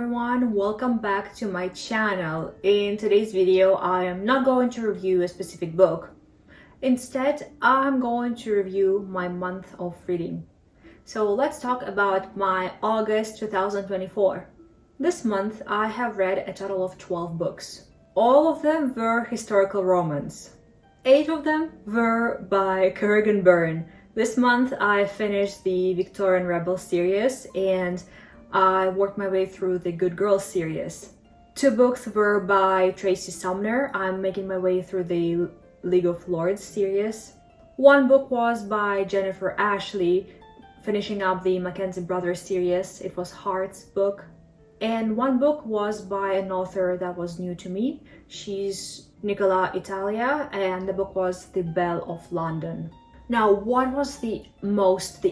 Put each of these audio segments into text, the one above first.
everyone, welcome back to my channel. In today's video, I am not going to review a specific book. Instead, I'm going to review my month of reading. So let's talk about my August 2024. This month, I have read a total of 12 books. All of them were historical romance. 8 of them were by Goode Girls. This month, I finished the Victorian Rebels series and I worked my way through the Goode Girls series. 2 books were by Tracy Sumner. I'm making my way through the League of Lords series. 1 book was by Jennifer Ashley, finishing up the Mackenzie brothers series. It was Heart's book. And 1 book was by an author that was new to me. She's Nicola Italia, and the book was The Belle of London. Now, what was the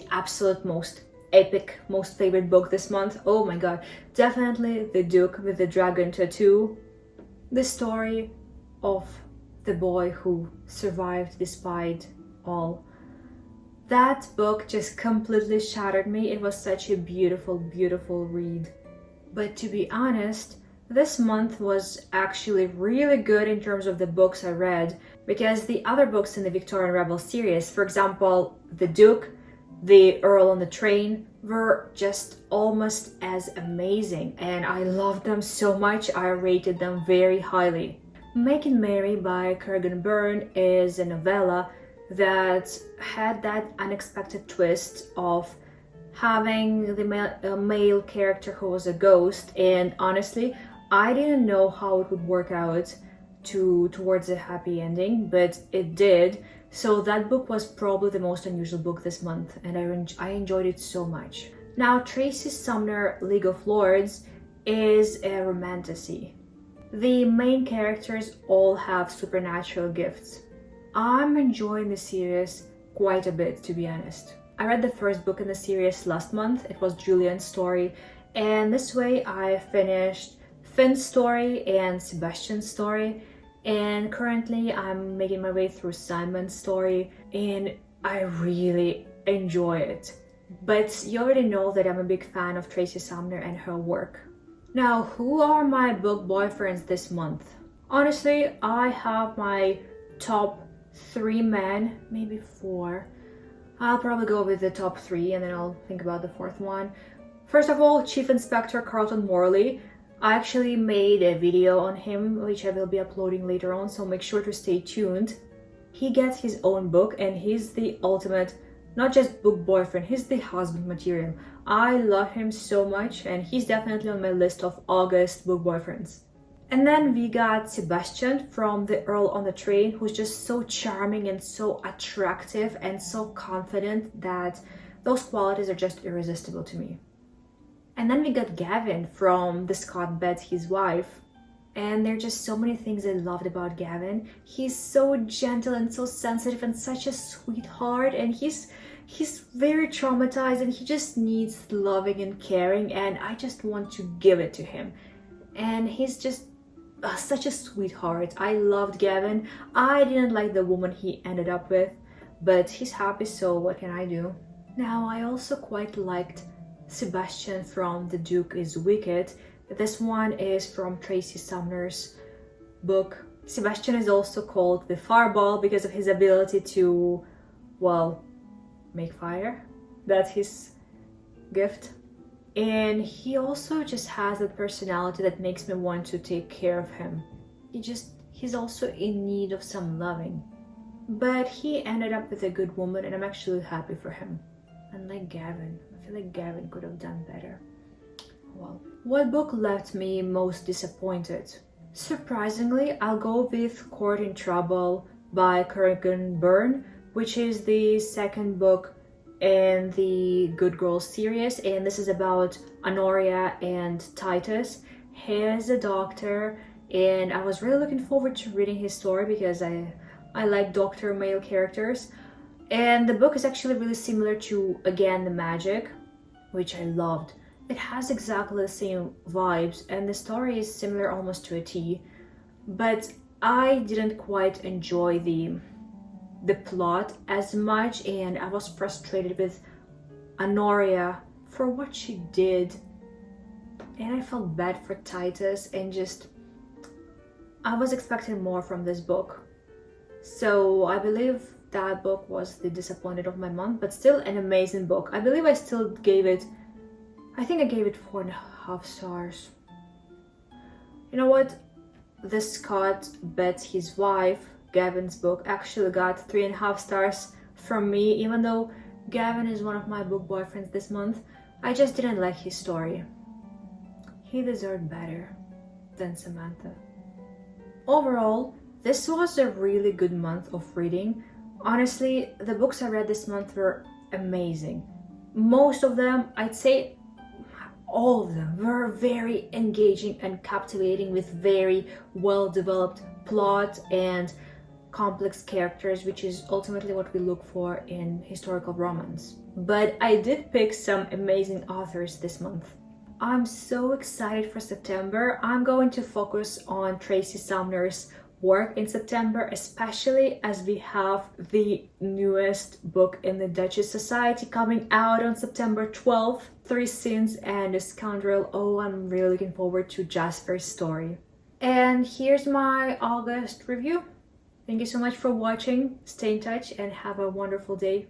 absolute most epic, most favorite book this month? Oh my god, definitely The Duke with the Dragon Tattoo. The story of the boy who survived despite all. That book just completely shattered me. It was such a beautiful, beautiful read. But to be honest, this month was actually really good in terms of the books I read, because the other books in the Victorian Rebels series, for example, The Duke, The Earl on the Train, were just almost as amazing, and I loved them so much. I rated them very highly. Making Mary by Goode Girls is a novella that had that unexpected twist of having the male character who was a ghost, and honestly, I didn't know how it would work out towards a happy ending, but it did. So that book was probably the most unusual book this month, and I enjoyed it so much. Now, Tracy Sumner League of Lords is a romantasy. The main characters all have supernatural gifts. I'm enjoying the series quite a bit, to be honest. I read the first book in the series last month. It was Julian's story, and this way I finished Finn's story and Sebastian's story, and currently I'm making my way through Simon's story, and I really enjoy it. But you already know that I'm a big fan of Tracy Sumner and her work. Now, who are my book boyfriends this month? Honestly, I have my top 3 men, maybe 4. I'll probably go with the top 3 and then I'll think about the 4th one. First of all, Chief Inspector Carlton Morley. I actually made a video on him, which I will be uploading later on, so make sure to stay tuned. He gets his own book and he's the ultimate, not just book boyfriend, he's the husband material. I love him so much, and he's definitely on my list of August book boyfriends. And then we got Sebastian from The Earl on the Train, who's just so charming and so attractive and so confident that those qualities are just irresistible to me. And then we got Gavin from The Scott Beds His Wife. And there are just so many things I loved about Gavin. He's so gentle and so sensitive and such a sweetheart, and he's very traumatized and he just needs loving and caring, and I just want to give it to him. And he's just such a sweetheart. I loved Gavin. I didn't like the woman he ended up with, but he's happy, so what can I do? Now, I also quite liked Sebastian from The Duke is Wicked. This one is from Tracy Sumner's book. Sebastian is also called the Fireball because of his ability to, well, make fire. That's his gift. And he also just has that personality that makes me want to take care of him. He's also in need of some loving. But he ended up with a good woman, and I'm actually happy for him. Unlike Gavin. I feel like Gavin could have done better. Well, what book left me most disappointed? Surprisingly, I'll go with Court in Trouble by Goode Girls, which is the 2nd book in the Goode Girls series, and this is about Honoria and Titus. He is a doctor, and I was really looking forward to reading his story because I like doctor male characters. And the book is actually really similar to, again, The Magic, which I loved. It has exactly the same vibes, and the story is similar almost to a T, but I didn't quite enjoy the plot as much, and I was frustrated with Honoria for what she did and I felt bad for Titus, and just I was expecting more from this book. So I believe that book was the disappointed of my month, but still an amazing book. I believe I still gave it, I think I gave it 4.5 stars. You know what? The Scott Bet His Wife, Gavin's book, actually got 3.5 stars from me, even though Gavin is one of my book boyfriends this month. I just didn't like his story. He deserved better than Samantha. Overall, this was a really good month of reading. Honestly, the books I read this month were amazing. Most of them, I'd say all of them, were very engaging and captivating, with very well-developed plot and complex characters, which is ultimately what we look for in historical romance. But I did pick some amazing authors this month. I'm so excited for September. I'm going to focus on Tracy Sumner's work in September, especially as we have the newest book in the Duchess Society coming out on September 12th, 3 Sins and a Scoundrel. Oh, I'm really looking forward to Jasper's story. And here's my August review. Thank you so much for watching. Stay in touch and have a wonderful day.